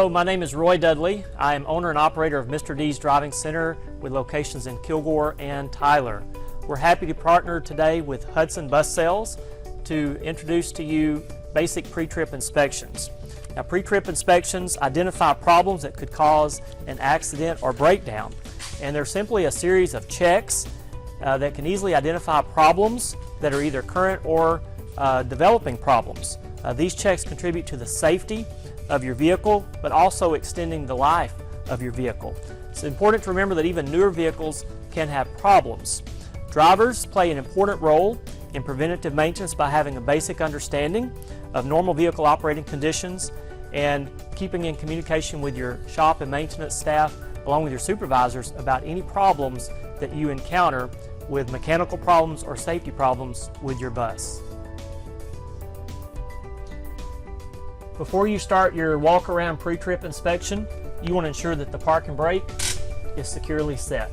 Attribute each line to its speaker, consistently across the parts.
Speaker 1: Hello, my name is Roy Dudley. I am owner and operator of Mr. D's Driving Center with locations in Kilgore and Tyler. We're happy to partner today with Hudson Bus Sales to introduce to you basic pre-trip inspections. Now, pre-trip inspections identify problems that could cause an accident or breakdown, and they're simply a series of checks that can easily identify problems that are either current or developing problems. These checks contribute to the safety of your vehicle, but also extending the life of your vehicle. It's important to remember that even newer vehicles can have problems. Drivers play an important role in preventative maintenance by having a basic understanding of normal vehicle operating conditions and keeping in communication with your shop and maintenance staff along with your supervisors about any problems that you encounter with mechanical problems or safety problems with your bus. Before you start your walk-around pre-trip inspection, you want to ensure that the park and brake is securely set.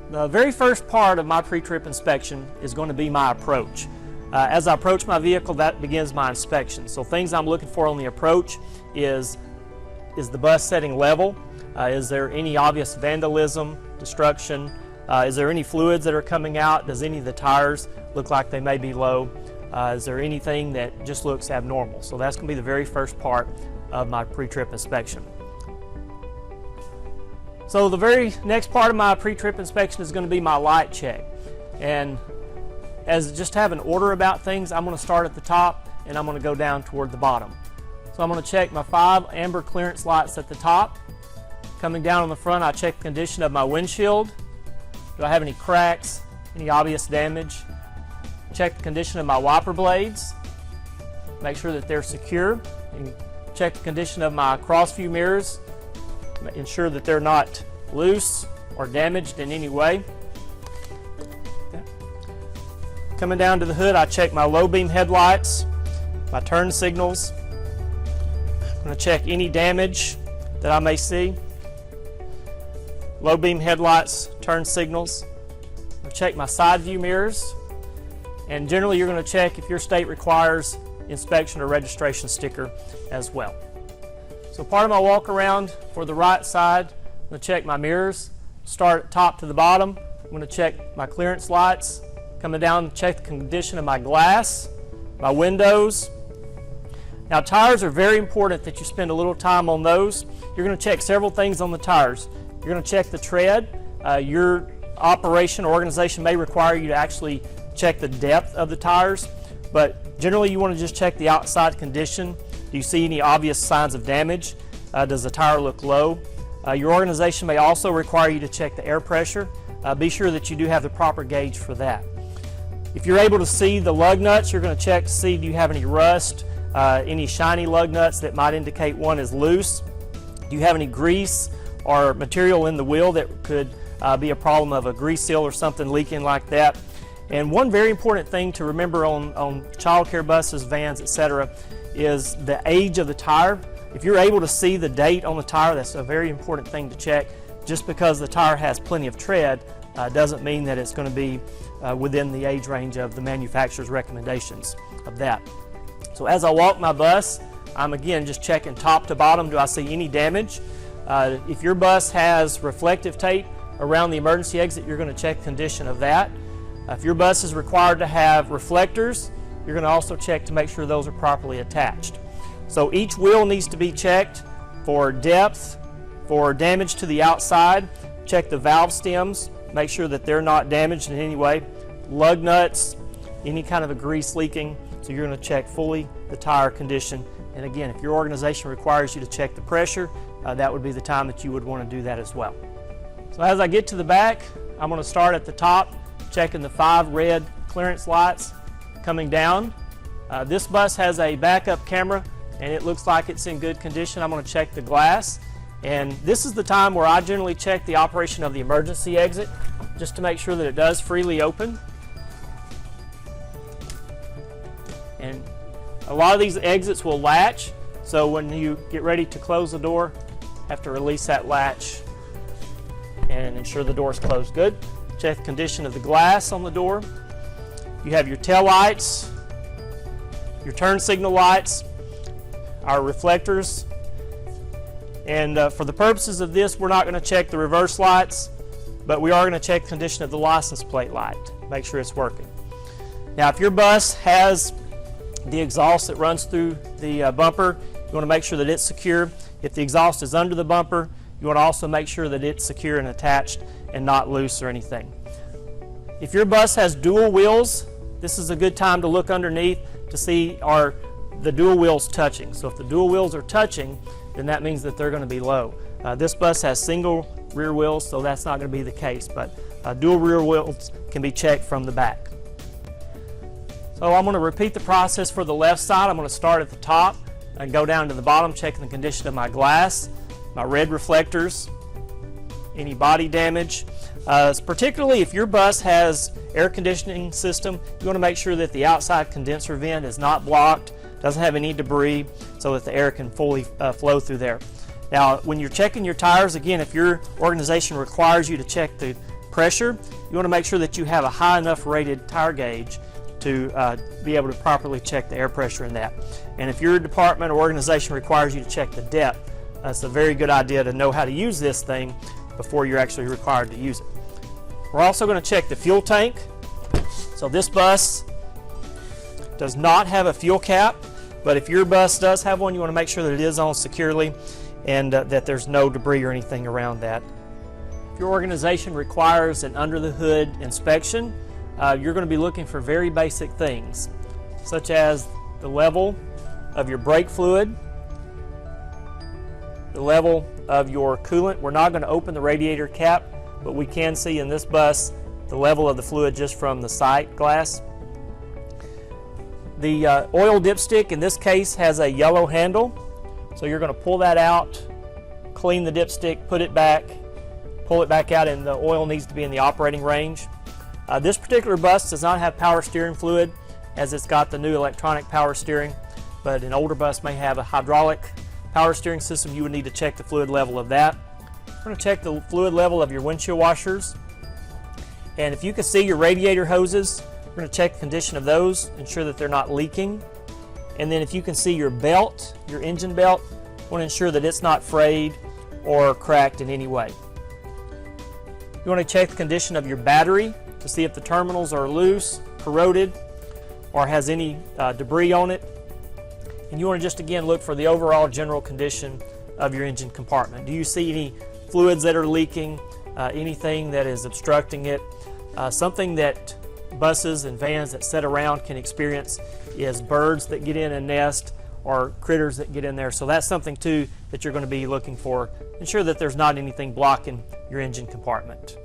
Speaker 1: The very first part of my pre-trip inspection is going to be my approach. As I approach my vehicle, that begins my inspection. So things I'm looking for on the approach is the bus setting level? Is there any obvious vandalism, destruction? Is there any fluids that are coming out? Does any of the tires look like they may be low? Is there anything that just looks abnormal? So that's going to be the very first part of my pre-trip inspection. So the very next part of my pre-trip inspection is going to be my light check. And as just have an order about things, I'm going to start at the top and I'm going to go down toward the bottom. So I'm going to check my 5 amber clearance lights at the top. Coming down on the front, I check the condition of my windshield. Do I have any cracks, any obvious damage? Check the condition of my wiper blades. Make sure that they're secure. And check the condition of my cross view mirrors. Ensure that they're not loose or damaged in any way. Okay. Coming down to the hood, I check my low beam headlights, my turn signals. I'm going to check any damage that I may see. Low beam headlights, turn signals. I'm going to check my side view mirrors. And generally you're going to check if your state requires inspection or registration sticker as well. So part of my walk around for the right side, I'm going to check my mirrors. Start at top to the bottom. I'm going to check my clearance lights. Coming down, check the condition of my glass, my windows. Now, tires are very important that you spend a little time on those. You're going to check several things on the tires. You're going to check the tread. Your operation or organization may require you to actually check the depth of the tires, but generally you want to just check the outside condition. Do you see any obvious signs of damage? Does the tire look low? Your organization may also require you to check the air pressure. Be sure that you do have the proper gauge for that. If you're able to see the lug nuts, you're going to check to see do you have any rust, any shiny lug nuts that might indicate one is loose. Do you have any grease or material in the wheel that could be a problem of a grease seal or something leaking like that? And one very important thing to remember on child care buses, vans, etc., is the age of the tire. If you're able to see the date on the tire, that's a very important thing to check. Just because the tire has plenty of tread doesn't mean that it's going to be within the age range of the manufacturer's recommendations of that. So as I walk my bus, I'm again just checking top to bottom. Do I see any damage? If your bus has reflective tape around the emergency exit, you're going to check condition of that. If your bus is required to have reflectors, you're going to also check to make sure those are properly attached. So each wheel needs to be checked for depth, for damage to the outside. Check the valve stems, make sure that they're not damaged in any way. Lug nuts, any kind of a grease leaking. So you're going to check fully the tire condition. And again, if your organization requires you to check the pressure, that would be the time that you would want to do that as well. So as I get to the back, I'm going to start at the top, checking the 5 red clearance lights coming down. This bus has a backup camera and it looks like it's in good condition. I'm going to check the glass, and this is the time where I generally check the operation of the emergency exit just to make sure that it does freely open. And a lot of these exits will latch, so when you get ready to close the door, you have to release that latch and ensure the door is closed good. Check the condition of the glass on the door. You have your tail lights, your turn signal lights, our reflectors And for the purposes of this, we're not going to check the reverse lights, but we are going to check the condition of the license plate light, make sure it's working. Now, if your bus has the exhaust that runs through the bumper, you want to make sure that it's secure. If the exhaust is under the bumper, you want to also make sure that it's secure and attached and not loose or anything. If your bus has dual wheels, this is a good time to look underneath to see are the dual wheels touching. So if the dual wheels are touching, then that means that they're going to be low. This bus has single rear wheels, so that's not going to be the case, but dual rear wheels can be checked from the back. So I'm going to repeat the process for the left side. I'm going to start at the top and go down to the bottom, checking the condition of my glass, my red reflectors, any body damage. Particularly if your bus has air conditioning system, you want to make sure that the outside condenser vent is not blocked, doesn't have any debris, so that the air can fully flow through there. Now, when you're checking your tires, again, if your organization requires you to check the pressure, you want to make sure that you have a high enough rated tire gauge to be able to properly check the air pressure in that. And if your department or organization requires you to check the depth, it's a very good idea to know how to use this thing before you're actually required to use it. We're also going to check the fuel tank. So this bus does not have a fuel cap, but if your bus does have one, you want to make sure that it is on securely and that there's no debris or anything around that. If your organization requires an under the hood inspection, you're going to be looking for very basic things, such as the level of your brake fluid, the level of your coolant. We're not going to open the radiator cap, but we can see in this bus the level of the fluid just from the sight glass. The oil dipstick in this case has a yellow handle, so you're going to pull that out, clean the dipstick, put it back, pull it back out, and the oil needs to be in the operating range. This particular bus does not have power steering fluid, as it's got the new electronic power steering, but an older bus may have a hydraulic power steering system. You would need to check the fluid level of that. We're going to check the fluid level of your windshield washers, and if you can see your radiator hoses, we're going to check the condition of those, ensure that they're not leaking. And then if you can see your belt, your engine belt, you want to ensure that it's not frayed or cracked in any way. You want to check the condition of your battery to see if the terminals are loose, corroded, or has any debris on it. And you want to just again look for the overall general condition of your engine compartment. Do you see any fluids that are leaking, anything that is obstructing it? Something that buses and vans that sit around can experience is birds that get in and nest, or critters that get in there. So that's something too that you're going to be looking for. Ensure that there's not anything blocking your engine compartment.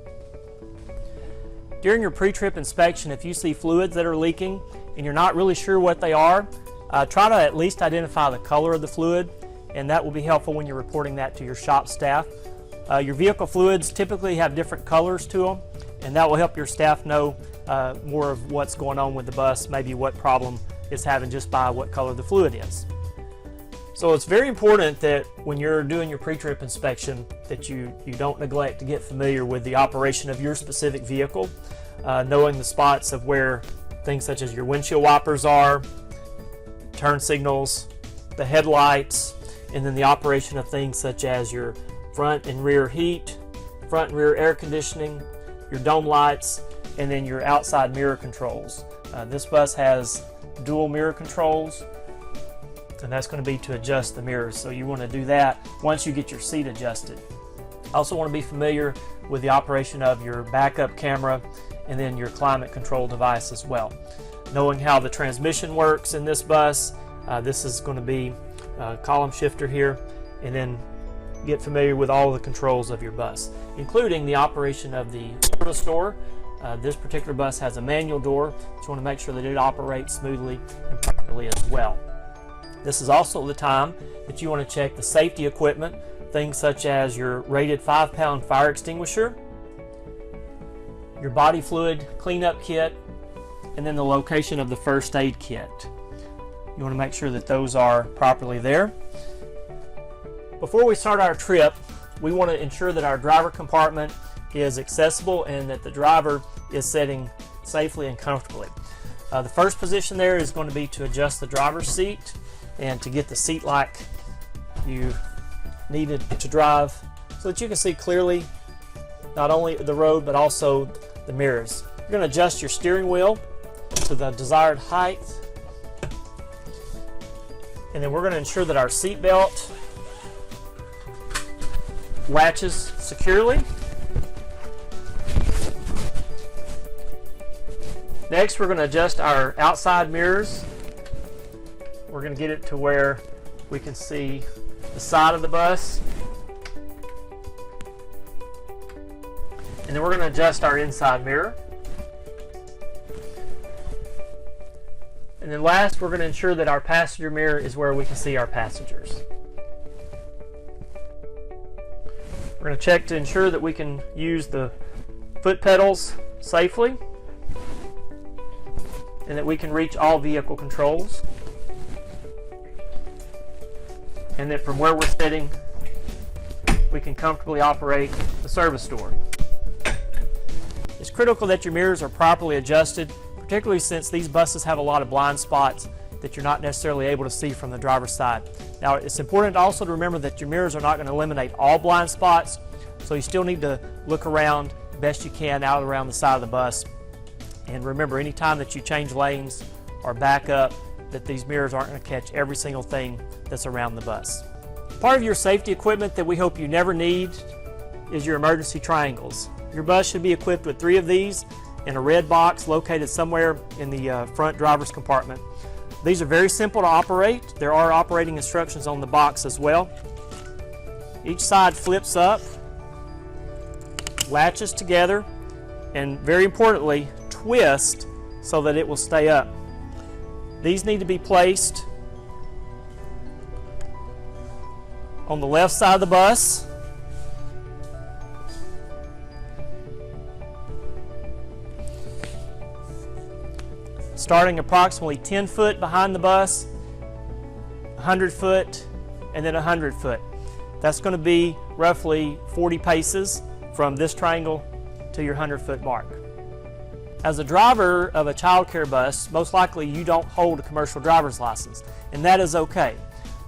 Speaker 1: During your pre-trip inspection, if you see fluids that are leaking and you're not really sure what they are, try to at least identify the color of the fluid, and that will be helpful when you're reporting that to your shop staff. Your vehicle fluids typically have different colors to them, and that will help your staff know more of what's going on with the bus, maybe what problem it's having just by what color the fluid is. So it's very important that when you're doing your pre-trip inspection that you don't neglect to get familiar with the operation of your specific vehicle, knowing the spots of where things such as your windshield wipers are, turn signals, the headlights, and then the operation of things such as your front and rear heat, front and rear air conditioning, your dome lights, and then your outside mirror controls. This bus has dual mirror controls, and that's going to be to adjust the mirrors. So you want to do that once you get your seat adjusted. Also want to be familiar with the operation of your backup camera and then your climate control device as well. Knowing how the transmission works in this bus, this is going to be a column shifter here, and then get familiar with all of the controls of your bus, including the operation of the service door. This particular bus has a manual door, so you want to make sure that it operates smoothly and properly as well. This is also the time that you want to check the safety equipment, things such as your rated 5-pound fire extinguisher, your body fluid cleanup kit, and then the location of the first aid kit. You want to make sure that those are properly there. Before we start our trip, we want to ensure that our driver compartment is accessible and that the driver is sitting safely and comfortably. The first position there is going to be to adjust the driver's seat, and to get the seat lock, you needed to drive so that you can see clearly not only the road but also the mirrors. You're going to adjust your steering wheel to the desired height, and then we're going to ensure that our seat belt latches securely. Next, we're going to adjust our outside mirrors. We're going to get it to where we can see the side of the bus. And then we're going to adjust our inside mirror. And then last, we're going to ensure that our passenger mirror is where we can see our passengers. We're going to check to ensure that we can use the foot pedals safely and that we can reach all vehicle controls, and that from where we're sitting we can comfortably operate the service door. It's critical that your mirrors are properly adjusted, particularly since these buses have a lot of blind spots that you're not necessarily able to see from the driver's side. Now, it's important also to remember that your mirrors are not going to eliminate all blind spots, so you still need to look around best you can out around the side of the bus. And remember, anytime that you change lanes or back up, that these mirrors aren't going to catch every single thing that's around the bus. Part of your safety equipment that we hope you never need is your emergency triangles. Your bus should be equipped with 3 of these in a red box located somewhere in the front driver's compartment. These are very simple to operate. There are operating instructions on the box as well. Each side flips up, latches together, and very importantly, twist so that it will stay up. These need to be placed on the left side of the bus, starting approximately 10 foot behind the bus, 100 foot, and then 100 foot. That's going to be roughly 40 paces from this triangle to your 100-foot mark. As a driver of a child care bus, most likely you don't hold a commercial driver's license, and that is okay.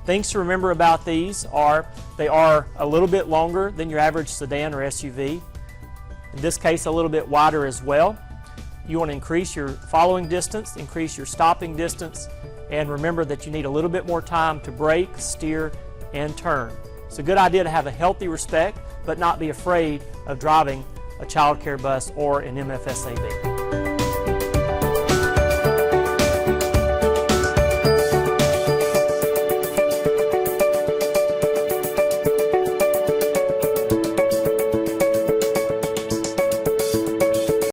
Speaker 1: Things to remember about these are they are a little bit longer than your average sedan or SUV. In this case, a little bit wider as well. You want to increase your following distance, increase your stopping distance, and remember that you need a little bit more time to brake, steer, and turn. It's a good idea to have a healthy respect, but not be afraid of driving a child care bus or an MFSAV.